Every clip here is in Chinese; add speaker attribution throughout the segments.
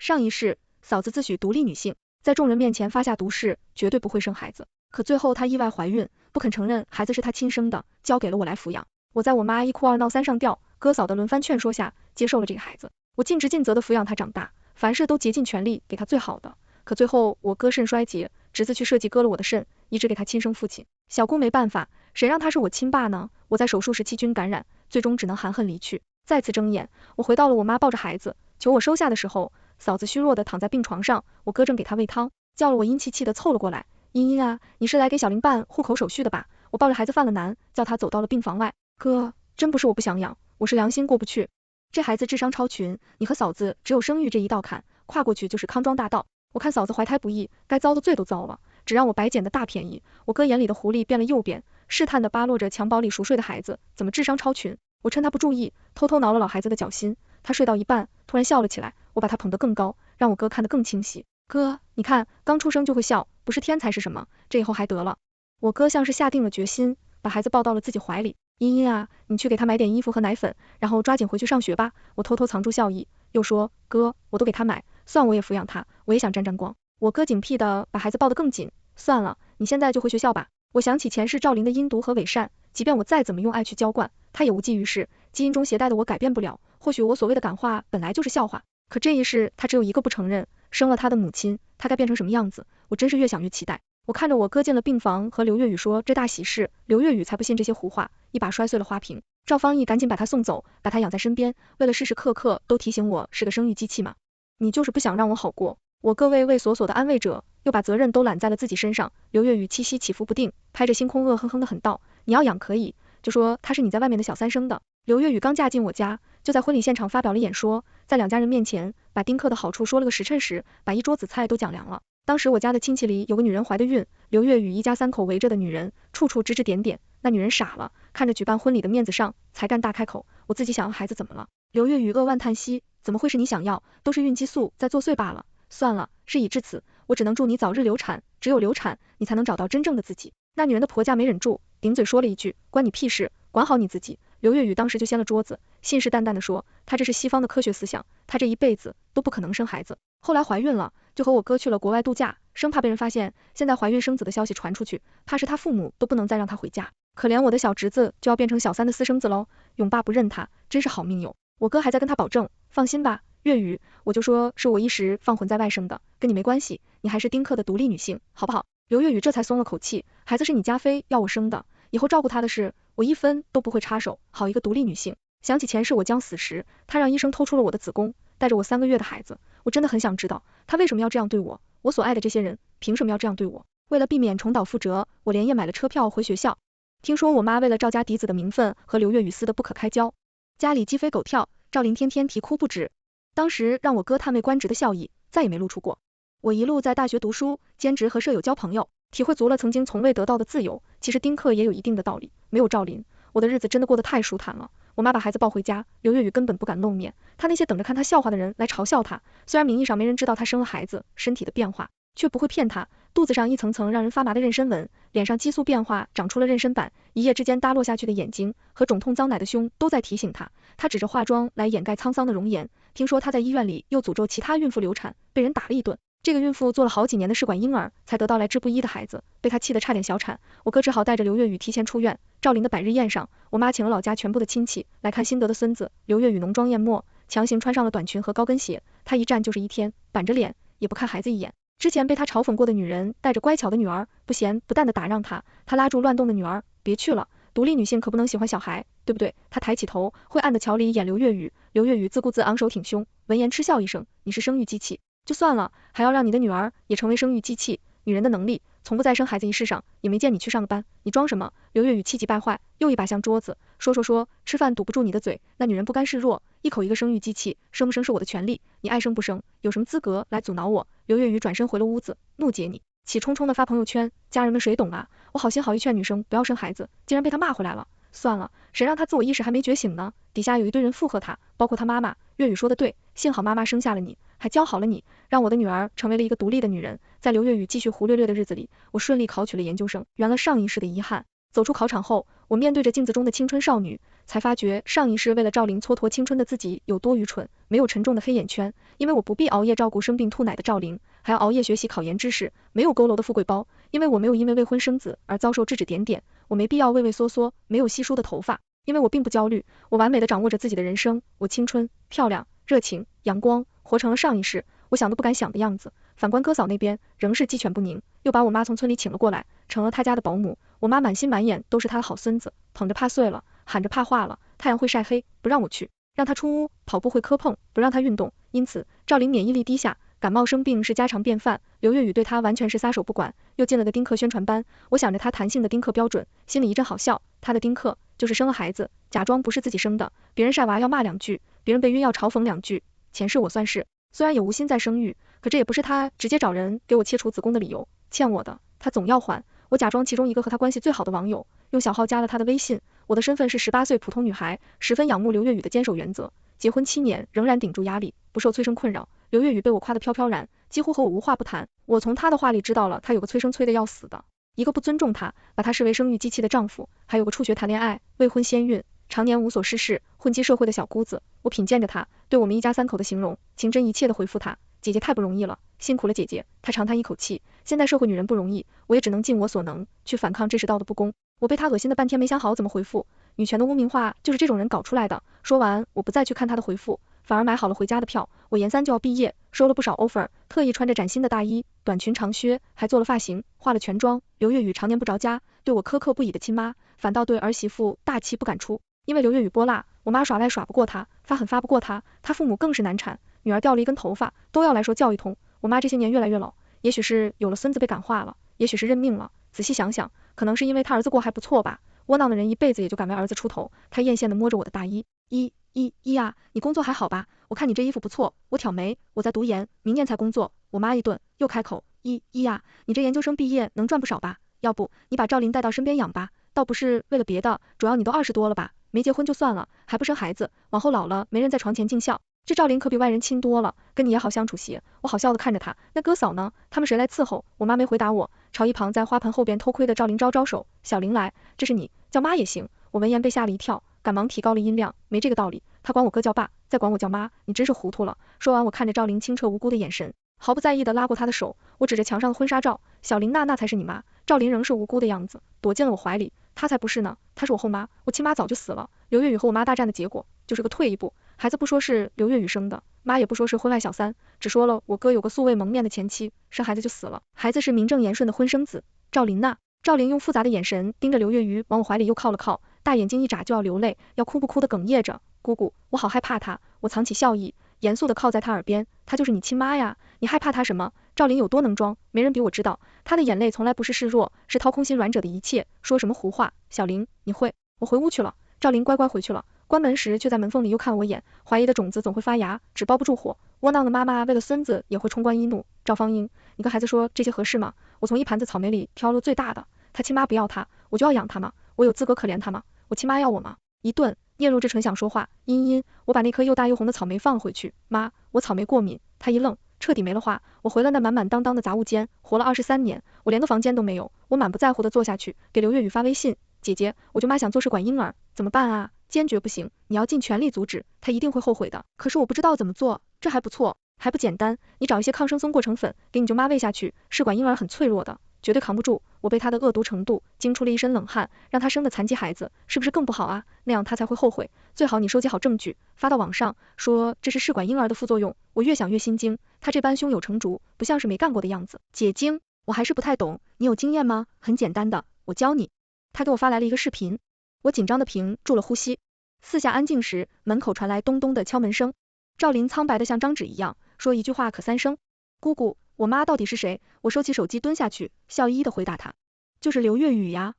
Speaker 1: 上一世，嫂子自诩独立女性，在众人面前发下毒誓，绝对不会生孩子。可最后她意外怀孕，不肯承认孩子是她亲生的，交给了我来抚养。我在我妈一哭二闹三上吊，哥嫂的轮番劝说下，接受了这个孩子。我尽职尽责的抚养他长大，凡事都竭尽全力给他最好的。可最后我哥肾衰竭，侄子去设计割了我的肾，移植给他亲生父亲。小姑没办法，谁让他是我亲爸呢？我在手术时细菌感染，最终只能含恨离去。再次睁眼，我回到了我妈抱着孩子求我收下的时候，嫂子虚弱的躺在病床上，我哥正给她喂汤，叫了我阴气气的凑了过来。茵茵啊，你是来给小玲办户口手续的吧？我抱着孩子犯了难，叫他走到了病房外。哥，真不是我不想养，我是良心过不去。这孩子智商超群，你和嫂子只有生育这一道坎，跨过去就是康庄大道。我看嫂子怀胎不易，该遭的罪都遭了，只让我白捡的大便宜。我哥眼里的狐狸变了又变，试探的扒拉着襁褓里熟睡的孩子，怎么智商超群？我趁他不注意，偷偷挠了老孩子的脚心，他睡到一半，突然笑了起来，我把他捧得更高，让我哥看得更清晰。哥，你看，刚出生就会笑，不是天才是什么？这以后还得了。我哥像是下定了决心，把孩子抱到了自己怀里。茵茵啊，你去给他买点衣服和奶粉，然后抓紧回去上学吧。我偷偷藏住笑意，又说，哥，我都给他买，算我也抚养他，我也想沾沾光。我哥警惕的把孩子抱得更紧，算了，你现在就回学校吧。我想起前世赵灵的阴毒和伪善，即便我再怎么用爱去浇灌，他也无济于事，基因中携带的我改变不了。或许我所谓的感化本来就是笑话，可这一世他只有一个不承认，生了他的母亲，他该变成什么样子？我真是越想越期待。我看着我哥进了病房，和刘月雨说这大喜事，刘月雨才不信这些胡话，一把摔碎了花瓶。赵方毅赶紧把他送走，把他养在身边，为了时时刻刻都提醒我是个生育机器嘛。你就是不想让我好过。我哥畏畏缩缩的安慰着，又把责任都揽在了自己身上。刘月雨气息起伏不定，拍着星空恶哼哼的很道，你要养可以，就说他是你在外面的小三生的。刘月雨刚嫁进我家，就在婚礼现场发表了演说，在两家人面前把丁克的好处说了个实称实，把一桌子菜都讲凉了。当时我家的亲戚里有个女人怀的孕，刘月雨一家三口围着的女人，处处指指点点。那女人傻了，看着举办婚礼的面子上，才敢大开口。我自己想要孩子怎么了？刘月雨扼腕叹息，怎么会是你想要？都是孕激素在作祟罢了。算了，事已至此，我只能祝你早日流产，只有流产，你才能找到真正的自己。那女人的婆家没忍住，顶嘴说了一句，关你屁事，管好你自己。刘月雨当时就掀了桌子，信誓旦旦地说，她这是西方的科学思想，她这一辈子都不可能生孩子。后来怀孕了，就和我哥去了国外度假，生怕被人发现现在怀孕生子的消息传出去，怕是他父母都不能再让他回家。可怜我的小侄子就要变成小三的私生子喽，永爸不认他，真是好命有。我哥还在跟他保证，放心吧，月雨，我就说是我一时放混在外生的，跟你没关系，你还是丁克的独立女性，好不好？刘月雨这才松了口气，孩子是你家妃要我生的，以后照顾他的事，我一分都不会插手，好一个独立女性。想起前世我将死时，他让医生偷出了我的子宫，带着我3个月的孩子，我真的很想知道，他为什么要这样对我？我所爱的这些人，凭什么要这样对我？为了避免重蹈覆辙，我连夜买了车票回学校。听说我妈为了赵家嫡子的名分，和刘月雨撕得不可开交，家里鸡飞狗跳，赵玲天天啼哭不止。当时让我哥探位官职的效益，再也没露出过。我一路在大学读书，兼职和舍友交朋友，体会足了曾经从未得到的自由。其实丁克也有一定的道理，没有赵林，我的日子真的过得太舒坦了。我妈把孩子抱回家，刘月雨根本不敢露面，她那些等着看她笑话的人来嘲笑她。虽然名义上没人知道她生了孩子，身体的变化却不会骗她，肚子上一层层让人发麻的妊娠纹，脸上激素变化长出了妊娠板，一夜之间耷落下去的眼睛和肿痛脏奶的胸都在提醒她。她指着化妆来掩盖沧桑的容颜。听说她在医院里又诅咒其他孕妇流产，被人打了一顿。这个孕妇做了好几年的试管婴儿，才得到来之不易的孩子，被她气得差点小产。我哥只好带着刘月雨提前出院。赵玲的百日宴上，我妈请了老家全部的亲戚来看新得的孙子。刘月雨浓妆艳抹，强行穿上了短裙和高跟鞋，她一站就是一天，板着脸也不看孩子一眼。之前被她嘲讽过的女人带着乖巧的女儿，不咸不淡的打让她，她拉住乱动的女儿，别去了，独立女性可不能喜欢小孩，对不对？她抬起头，灰暗的瞧了一眼刘月雨，刘月雨自顾自昂首挺胸，闻言嗤笑一声，你是生育机器，就算了，还要让你的女儿也成为生育机器，女人的能力从不在生孩子一事上，也没见你去上个班，你装什么？刘月雨气急败坏，又一把向桌子，说，吃饭堵不住你的嘴，那女人不甘示弱，一口一个生育机器，生不生是我的权利，你爱生不生，有什么资格来阻挠我？刘月雨转身回了屋子，怒解你，气冲冲的发朋友圈，家人们谁懂啊？我好心好意劝女生不要生孩子，竟然被她骂回来了。算了，谁让她自我意识还没觉醒呢？底下有一堆人附和她，包括她妈妈。月雨说的对，幸好妈妈生下了你，还教好了你，让我的女儿成为了一个独立的女人。在刘月雨继续胡略略的日子里，我顺利考取了研究生，圆了上一世的遗憾。走出考场后，我面对着镜子中的青春少女，才发觉上一世为了赵玲蹉跎青春的自己有多愚蠢。没有沉重的黑眼圈，因为我不必熬夜照顾生病吐奶的赵玲，还要熬夜学习考研知识，没有佝偻的富贵包，因为我没有因为未婚生子而遭受指指点点，我没必要畏畏缩缩，没有稀疏的头发，因为我并不焦虑，我完美的掌握着自己的人生，我青春、漂亮、热情、阳光，活成了上一世我想都不敢想的样子。反观哥嫂那边，仍是鸡犬不宁，又把我妈从村里请了过来，成了她家的保姆。我妈满心满眼都是她的好孙子，捧着怕碎了，喊着怕化了，太阳会晒黑，不让我去，让她出屋，跑步会磕碰，不让她运动。因此，赵玲免疫力低下，感冒生病是家常便饭。刘月雨对她完全是撒手不管，又进了个丁克宣传班。我想着她弹性的丁克标准，心里一阵好笑。她的丁克就是生了孩子，假装不是自己生的，别人晒娃要骂两句，别人备孕要嘲讽两句。前世我算是，虽然也无心再生育，可这也不是他直接找人给我切除子宫的理由，欠我的他总要还。我假装其中一个和他关系最好的网友，用小号加了他的微信，我的身份是18岁普通女孩，十分仰慕刘月雨的坚守原则，结婚7年仍然顶住压力，不受催生困扰。刘月雨被我夸得飘飘然，几乎和我无话不谈。我从他的话里知道了他有个催生催得要死的，一个不尊重他，把他视为生育机器的丈夫，还有个辍学谈恋爱，未婚先孕，常年无所事事，混迹社会的小姑子。我品鉴着他对我们一家3口的形容，情真意切地回复他，姐姐太不容易了，辛苦了姐姐。他长叹一口气，现在社会女人不容易，我也只能尽我所能去反抗这世道的不公。我被他恶心的半天没想好怎么回复，女权的污名化就是这种人搞出来的。说完我不再去看他的回复，反而买好了回家的票。我研3就要毕业，收了不少 offer， 特意穿着崭新的大衣，短裙长靴，还做了发型，化了全妆。刘月雨常年不着家，对我苛刻不已的亲妈，反倒对儿媳妇大气不敢出。因为刘月雨泼辣，我妈耍赖耍不过她，发狠发不过她，她父母更是难缠，女儿掉了一根头发都要来说教一通。我妈这些年越来越老，也许是有了孙子被感化了，也许是认命了。仔细想想，可能是因为她儿子过还不错吧。窝囊的人一辈子也就敢为儿子出头。她艳羡地摸着我的大衣，一啊，你工作还好吧？我看你这衣服不错。我挑眉，我在读研，明年才工作。我妈一顿，又开口，一啊，你这研究生毕业能赚不少吧？要不你把赵琳带到身边养吧，倒不是为了别的，主要你都20多了吧，没结婚就算了，还不生孩子，往后老了没人在床前尽孝。这赵琳可比外人亲多了，跟你也好相处些。我好笑的看着她，那哥嫂呢？他们谁来伺候？我妈没回答我，朝一旁在花盆后边偷窥的赵琳招招手，小玲来，这是你，叫妈也行。我闻言被吓了一跳，赶忙提高了音量，没这个道理，他管我哥叫爸，再管我叫妈，你真是糊涂了。说完我看着赵琳清澈无辜的眼神，毫不在意的拉过她的手，我指着墙上的婚纱照，小玲那才是你妈。赵琳仍是无辜的样子，躲进了我怀里，她才不是呢，她是我后妈，我亲妈早就死了。刘月雨和我妈大战的结果，就是个退一步，孩子不说是刘月雨生的，妈也不说是婚外小三，只说了我哥有个素未谋面的前妻，生孩子就死了，孩子是名正言顺的婚生子。赵琳呐，赵琳用复杂的眼神盯着刘月雨，往我怀里又靠了靠，大眼睛一眨就要流泪，要哭不哭的哽咽着。姑姑，我好害怕她。我藏起笑意，严肃的靠在她耳边，她就是你亲妈呀，你害怕她什么？赵琳有多能装，没人比我知道，她的眼泪从来不是示弱，是掏空心软者的一切。说什么胡话？小玲，你会？我回屋去了。赵琳乖乖回去了，关门时却在门缝里又看我一眼，怀疑的种子总会发芽，纸包不住火。窝囊的妈妈为了孙子也会冲冠一怒。赵芳英，你跟孩子说这些合适吗？我从一盘子草莓里挑了最大的，他亲妈不要他，我就要养他吗？我有资格可怜他吗？我亲妈要我吗？一顿嗫嚅着唇想说话，茵，我把那颗又大又红的草莓放了回去。妈，我草莓过敏。她一愣，彻底没了话。我回了那满满当当的杂物间，活了23年，我连个房间都没有。我满不在乎的坐下去，给刘月雨发微信，姐姐，我舅妈想做试管婴儿，怎么办啊？坚决不行，你要尽全力阻止，她一定会后悔的。可是我不知道怎么做，这还不错，还不简单，你找一些抗生素过程粉，给你舅妈喂下去，试管婴儿很脆弱的，绝对扛不住。我被他的恶毒程度惊出了一身冷汗，让他生的残疾孩子是不是更不好啊？那样他才会后悔。最好你收集好证据，发到网上，说这是试管婴儿的副作用。我越想越心惊，他这般胸有成竹，不像是没干过的样子。解经，我还是不太懂，你有经验吗？很简单的，我教你。他给我发来了一个视频，我紧张的屏住了呼吸。四下安静时，门口传来咚咚的敲门声。赵琳苍白的像张纸一样，说一句话可3声。姑姑，我妈到底是谁？我收起手机蹲下去，笑眯眯的回答她，就是刘月雨呀，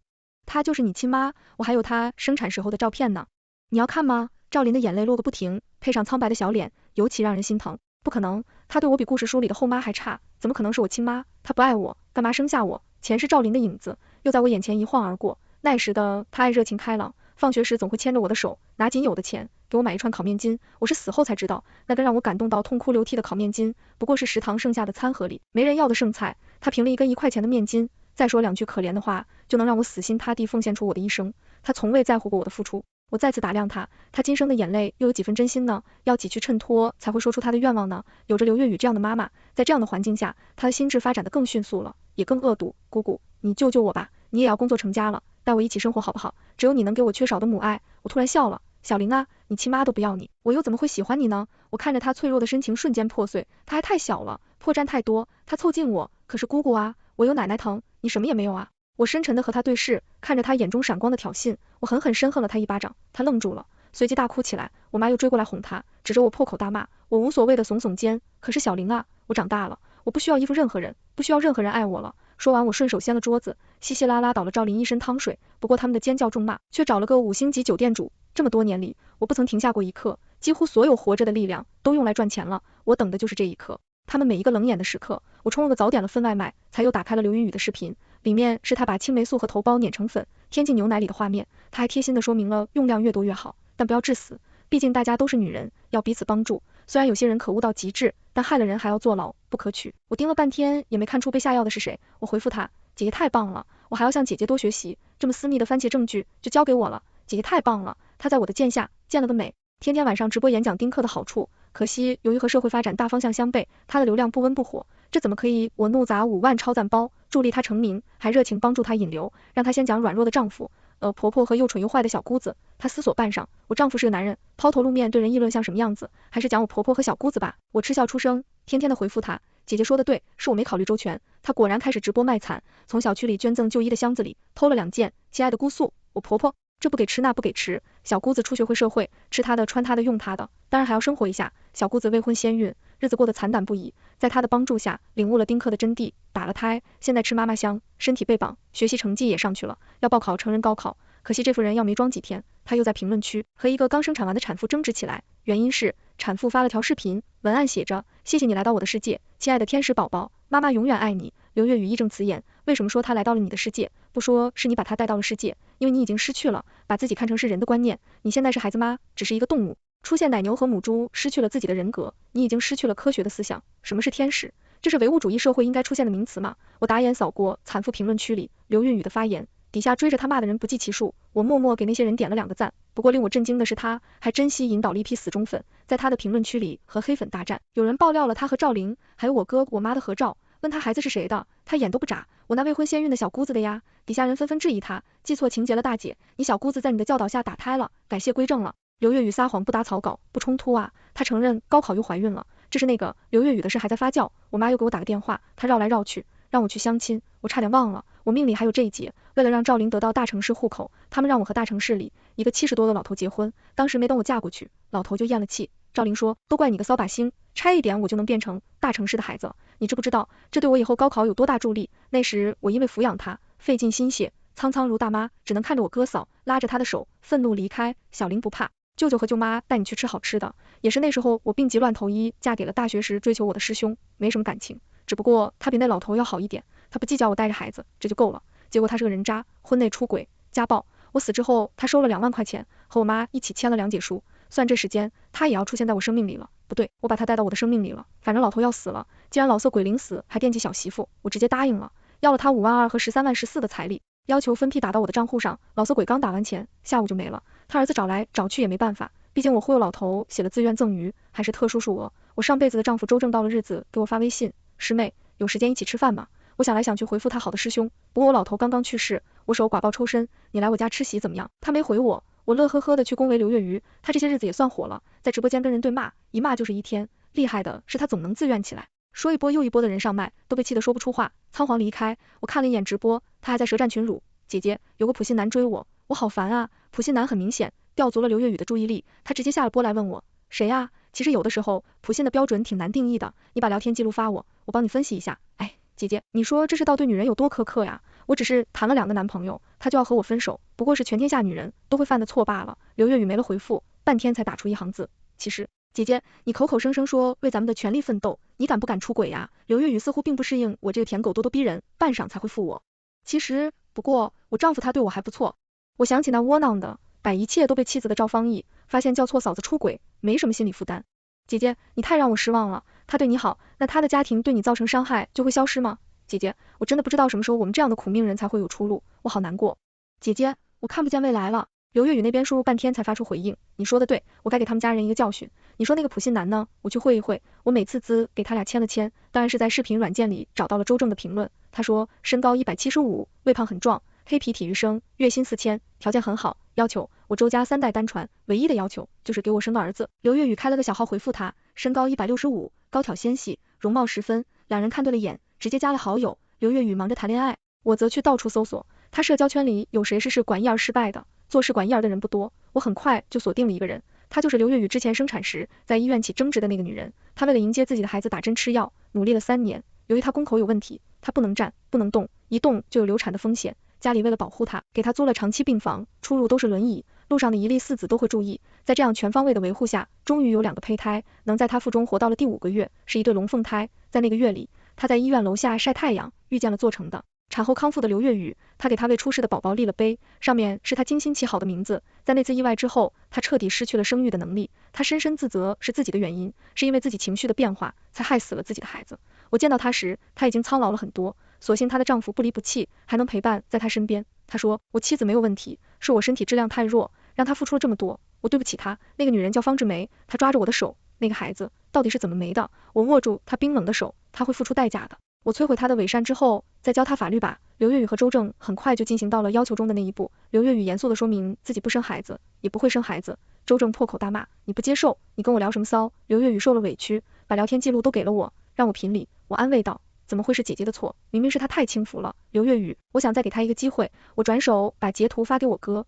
Speaker 1: 她就是你亲妈，我还有她生产时候的照片呢。你要看吗？赵琳的眼泪落个不停，配上苍白的小脸，尤其让人心疼。不可能，她对我比故事书里的后妈还差，怎么可能是我亲妈？她不爱我，干嘛生下我？前世赵琳的影子又在我眼前一晃而过。那时的她爱热情开朗，放学时总会牵着我的手，拿仅有的钱给我买一串烤面筋。我是死后才知道，那根让我感动到痛哭流涕的烤面筋，不过是食堂剩下的餐盒里没人要的剩菜。他凭了一根1块钱的面筋，再说2句可怜的话，就能让我死心塌地奉献出我的一生。他从未在乎过我的付出。我再次打量他，他今生的眼泪又有几分真心呢？要几去衬托才会说出他的愿望呢？有着刘月雨这样的妈妈，在这样的环境下，他的心智发展得更迅速了，也更恶毒。姑姑，你救救我吧，你也要工作成家了，带我一起生活好不好？只有你能给我缺少的母爱。我突然笑了，小玲啊，你亲妈都不要你，我又怎么会喜欢你呢？我看着他脆弱的深情瞬间破碎，他还太小了，破绽太多。他凑近我，可是姑姑啊，我有奶奶疼，你什么也没有啊。我深沉的和他对视，看着他眼中闪光的挑衅，我狠狠深恨了他一巴掌。他愣住了，随即大哭起来。我妈又追过来哄他，指着我破口大骂。我无所谓的耸耸肩，可是小玲啊，我长大了，我不需要依附任何人，不需要任何人爱我了。说完，我顺手掀了桌子，稀稀拉拉倒了赵琳一身汤水。不过他们的尖叫咒骂却找了个5星级酒店主。这么多年里，我不曾停下过一刻，几乎所有活着的力量都用来赚钱了，我等的就是这一刻。他们每一个冷眼的时刻，我冲了个早点了份外卖，才又打开了刘云宇的视频，里面是他把青霉素和头孢碾成粉，添进牛奶里的画面。他还贴心的说明了用量越多越好，但不要致死，毕竟大家都是女人，要彼此帮助。虽然有些人可恶到极致，但害了人还要坐牢，不可取。我盯了半天也没看出被下药的是谁，我回复他，姐姐太棒了，我还要向姐姐多学习，这么私密的番茄证据就交给我了，姐姐太棒了。他在我的剑下见了个美，天天晚上直播演讲丁克的好处，可惜由于和社会发展大方向相悖，他的流量不温不火，这怎么可以？我怒砸5万超赞包，助力他成名，还热情帮助他引流，让他先讲软弱的丈夫。婆婆和又蠢又坏的小姑子，他思索半晌，我丈夫是个男人，抛头露面对人议论像什么样子，还是讲我婆婆和小姑子吧。我嗤笑出声，天天的回复他，姐姐说的对，是我没考虑周全。他果然开始直播卖惨，从小区里捐赠旧衣的箱子里偷了2件，亲爱的姑素，我婆婆这不给吃那不给吃，小姑子初学会社会，吃她的穿她的用她的，当然还要生活一下。小姑子未婚先孕，日子过得惨淡不已，在她的帮助下领悟了丁克的真谛，打了胎，现在吃妈妈香，身体倍榜，学习成绩也上去了，要报考成人高考。可惜这副人要没装几天，他又在评论区和一个刚生产完的产妇争执起来，原因是产妇发了条视频，文案写着谢谢你来到我的世界，亲爱的天使宝宝，妈妈永远爱你。刘月雨义正辞严，为什么说他来到了你的世界，不说是你把他带到了世界？因为你已经失去了把自己看成是人的观念，你现在是孩子妈，只是一个动物，出现奶牛和母猪，失去了自己的人格，你已经失去了科学的思想。什么是天使？这是唯物主义社会应该出现的名词吗？我打眼扫过产妇评论区里刘韵宇的发言，底下追着他骂的人不计其数，我默默给那些人点了2个赞。不过令我震惊的是，他还真心引导了一批死忠粉，在他的评论区里和黑粉大战。有人爆料了他和赵玲还有我哥我妈的合照，问他孩子是谁的，他眼都不眨，我那未婚先孕的小姑子的呀。底下人纷纷质疑他，记错情节了大姐，你小姑子在你的教导下打胎了，感谢归正了。刘月雨撒谎不打草稿，不冲突啊，她承认高考又怀孕了，这是那个刘月雨的事还在发酵。我妈又给我打个电话，她绕来绕去让我去相亲，我差点忘了，我命里还有这一节。为了让赵玲得到大城市户口，他们让我和大城市里一个70多的老头结婚，当时没等我嫁过去，老头就咽了气。赵玲说，都怪你个扫把星，差一点我就能变成大城市的孩子了，你知不知道这对我以后高考有多大助力？那时我因为抚养他费尽心血，苍苍如大妈，只能看着我哥嫂拉着他的手愤怒离开。小玲不怕，舅舅和舅妈带你去吃好吃的。也是那时候我病急乱投医，嫁给了大学时追求我的师兄，没什么感情，只不过他比那老头要好一点，他不计较我带着孩子，这就够了。结果他是个人渣，婚内出轨家暴，我死之后他收了2万块钱，和我妈一起签了谅解书，算这时间他也要出现在我生命里了。不对，我把他带到我的生命里了，反正老头要死了，既然老色鬼临死还惦记小媳妇，我直接答应了，要了他5万2和13万14的彩礼，要求分批打到我的账户上。老色鬼刚打完钱，下午就没了，他儿子找来找去也没办法，毕竟我忽悠老头写了自愿赠与，还是特殊数额。我上辈子的丈夫周正到了日子给我发微信，师妹有时间一起吃饭吗？我想来想去回复他好的师兄，不过我老头刚刚去世，我手寡报抽身，你来我家吃席怎么样？他没回我，我乐呵呵的去恭维刘月鱼，他这些日子也算火了，在直播间跟人对骂，一骂就是1天，厉害的是他总能自愿起来，说一波又一波的人上麦，都被气得说不出话，仓皇离开。我看了一眼直播，他还在舌战群辱，姐姐有个普信男追我，我好烦啊。普信男很明显吊足了刘月雨的注意力，他直接下了播来问我谁啊？其实有的时候普信的标准挺难定义的，你把聊天记录发我，我帮你分析一下。哎，姐姐，你说这世道对女人有多苛刻呀？我只是谈了2个男朋友，他就要和我分手，不过是全天下女人都会犯的错罢了。刘月雨没了回复，半天才打出1行字，其实姐姐，你口口声声说为咱们的权利奋斗，你敢不敢出轨呀？刘月雨似乎并不适应我这个舔狗咄咄逼人，半晌才回复我，其实不过我丈夫他对我还不错。我想起那窝囊的把一切都被妻子的赵方毅发现叫错嫂子出轨，没什么心理负担。姐姐，你太让我失望了，他对你好，那他的家庭对你造成伤害就会消失吗？姐姐，我真的不知道什么时候我们这样的苦命人才会有出路，我好难过。姐姐，我看不见未来了。刘月雨那边输入半天才发出回应，你说的对，我该给他们家人一个教训。你说那个普信男呢？我去会一会。我每次给他俩签了签，当然是在视频软件里找到了周正的评论。他说身高175，胃胖很壮，黑皮体育生，月薪4000，条件很好，要求我周家3代单传，唯一的要求就是给我生个儿子。刘月雨开了个小号回复他，身高165，高挑纤细，容貌10分，两人看对了眼，直接加了好友。刘月雨忙着谈恋爱，我则去到处搜索，他社交圈里有谁是试管婴儿失败的，做试管婴儿的人不多，我很快就锁定了一个人，她就是刘月雨之前生产时在医院起争执的那个女人。她为了迎接自己的孩子打针吃药，努力了3年，由于她宫口有问题，她不能站，不能动，一动就有流产的风险，家里为了保护她，给她租了长期病房，出入都是轮椅，路上的一例4子都会注意。在这样全方位的维护下，终于有2个胚胎能在她腹中活到了第5个月，是一对龙凤胎。在那个月里，她在医院楼下晒太阳，遇见了做成的产后康复的刘月雨，她给她为出世的宝宝立了碑，上面是她精心起好的名字。在那次意外之后，她彻底失去了生育的能力，她深深自责是自己的原因，是因为自己情绪的变化才害死了自己的孩子。我见到她时，她已经苍老了很多，所幸她的丈夫不离不弃，还能陪伴在她身边。她说，我妻子没有问题，是我身体质量太弱，让她付出了这么多，我对不起她。那个女人叫方志梅，她抓着我的手，那个孩子到底是怎么没的？我握住她冰冷的手，她会付出代价的。我摧毁他的伪善之后，再教他法律吧。刘月雨和周正很快就进行到了要求中的那一步。刘月雨严肃地说明自己不生孩子，也不会生孩子。周正破口大骂，你不接受，你跟我聊什么骚？刘月雨受了委屈，把聊天记录都给了我，让我评理。我安慰道，怎么会是姐姐的错？明明是她太轻浮了。刘月雨，我想再给她一个机会。我转手把截图发给我哥，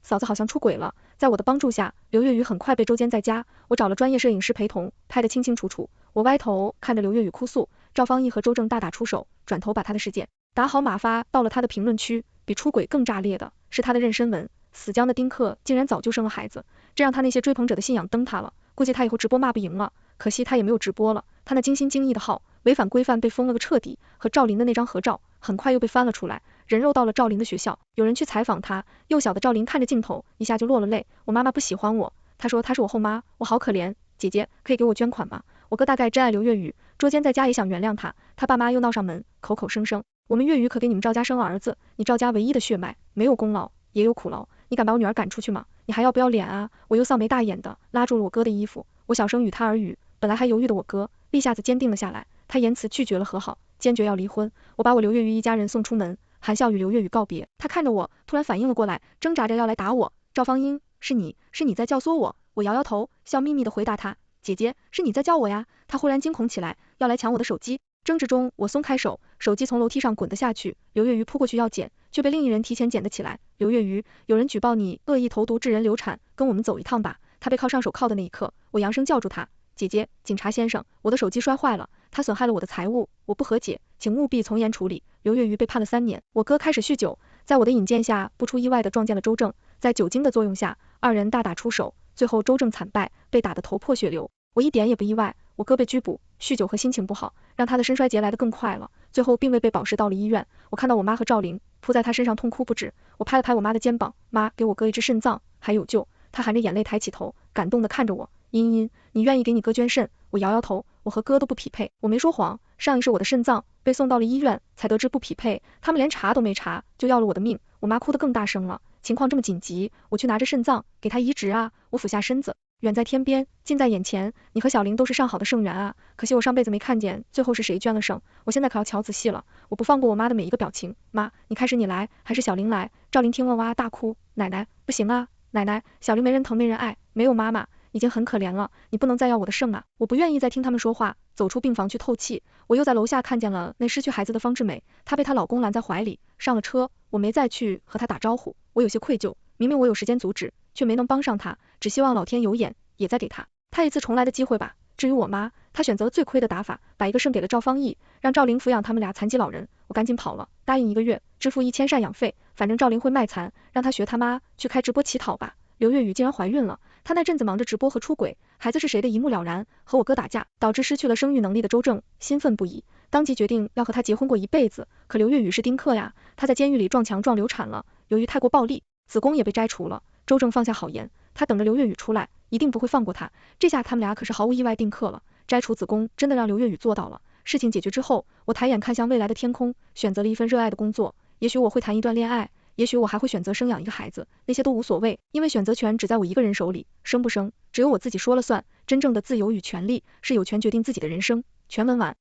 Speaker 1: 嫂子好像出轨了。在我的帮助下，刘月雨很快被周监在家，我找了专业摄影师陪同，拍得清清楚楚。我歪头看着刘月雨哭诉，赵方毅和周正大打出手，转头把他的事件打好码发到了他的评论区。比出轨更炸裂的是他的妊娠文，死僵的丁克竟然早就生了孩子，这让他那些追捧者的信仰崩塌了。估计他以后直播骂不赢了，可惜他也没有直播了，他那精心精益的号违反规范被封了个彻底，和赵琳的那张合照很快又被翻了出来，人肉到了赵琳的学校。有人去采访他，幼小的赵琳看着镜头一下就落了泪，我妈妈不喜欢我，她说她是我后妈，我好可怜，姐姐可以给我捐款吗？我哥大概真爱刘月雨，捉奸在家也想原谅他，他爸妈又闹上门，口口声声我们月雨可给你们赵家生了儿子，你赵家唯一的血脉，没有功劳也有苦劳，你敢把我女儿赶出去吗？你还要不要脸啊？我又臊眉大眼的拉住了我哥的衣服，我小声与他耳语，本来还犹豫的我哥立下子坚定了下来，他言辞拒绝了和好，坚决要离婚。我把我刘月雨一家人送出门，含笑与刘月雨告别。他看着我，突然反应了过来，挣扎着要来打我。赵方英，是你在教唆我。我摇摇头，笑眯眯的回答他，姐姐，是你在叫我呀。他忽然惊恐起来，要来抢我的手机。争执中，我松开手，手机从楼梯上滚得下去，刘月雨扑过去要捡，却被另一人提前捡得起来。刘月雨，有人举报你恶意投毒致人流产，跟我们走一趟吧。他被铐上手铐的那一刻，我扬声叫住他，姐姐，警察先生，我的手机摔坏了，他损害了我的财物，我不和解，请务必从严处理。刘月雨被判了3年。我哥开始酗酒，在我的引荐下，不出意外的撞见了周正，在酒精的作用下，二人大打出手，最后周正惨败，被打得头破血流。我一点也不意外，我哥被拘捕，酗酒和心情不好，让他的肾衰竭来得更快了，最后并未被保释到了医院。我看到我妈和赵玲扑在他身上痛哭不止，我拍了拍我妈的肩膀，妈，给我哥一只肾脏，还有救。他含着眼泪抬起头，感动地看着我，茵茵，你愿意给你哥捐肾？我摇摇头，我和哥都不匹配。我没说谎，上一世我的肾脏被送到了医院，才得知不匹配，他们连查都没查，就要了我的命。我妈哭得更大声了，情况这么紧急，我去拿着肾脏给他移植啊。我俯下身子，远在天边，近在眼前，你和小玲都是上好的肾源啊，可惜我上辈子没看见最后是谁捐了肾，我现在可要瞧仔细了。我不放过我妈的每一个表情，妈，你开始你来还是小玲来？赵玲听了哇大哭，奶奶，不行啊，奶奶，小玲没人疼没人爱，没有妈妈，已经很可怜了，你不能再要我的肾啊。我不愿意再听他们说话，走出病房去透气。我又在楼下看见了那失去孩子的方志美，她被她老公拦在怀里，上了车，我没再去和她打招呼，我有些愧疚，明明我有时间阻止，却没能帮上她，只希望老天有眼，也再给她一次重来的机会吧。至于我妈，她选择了最亏的打法，把一个肾给了赵方毅，让赵玲抚养他们俩残疾老人。我赶紧跑了，答应1个月支付1000赡养费，反正赵玲会卖残，让她学他妈去开直播乞讨吧。刘月雨竟然怀孕了，她那阵子忙着直播和出轨，孩子是谁的一目了然，和我哥打架，导致失去了生育能力的周正兴奋不已，当即决定要和他结婚过一辈子。可刘月雨是丁克呀，她在监狱里撞墙撞流产了，由于太过暴力，子宫也被摘除了。周正放下好言，他等着刘月雨出来，一定不会放过她。这下他们俩可是毫无意外订客了，摘除子宫真的让刘月雨做到了。事情解决之后，我抬眼看向未来的天空，选择了一份热爱的工作，也许我会谈一段恋爱，也许我还会选择生养一个孩子，那些都无所谓，因为选择权只在我一个人手里，生不生，只有我自己说了算，真正的自由与权利，是有权决定自己的人生。全文完。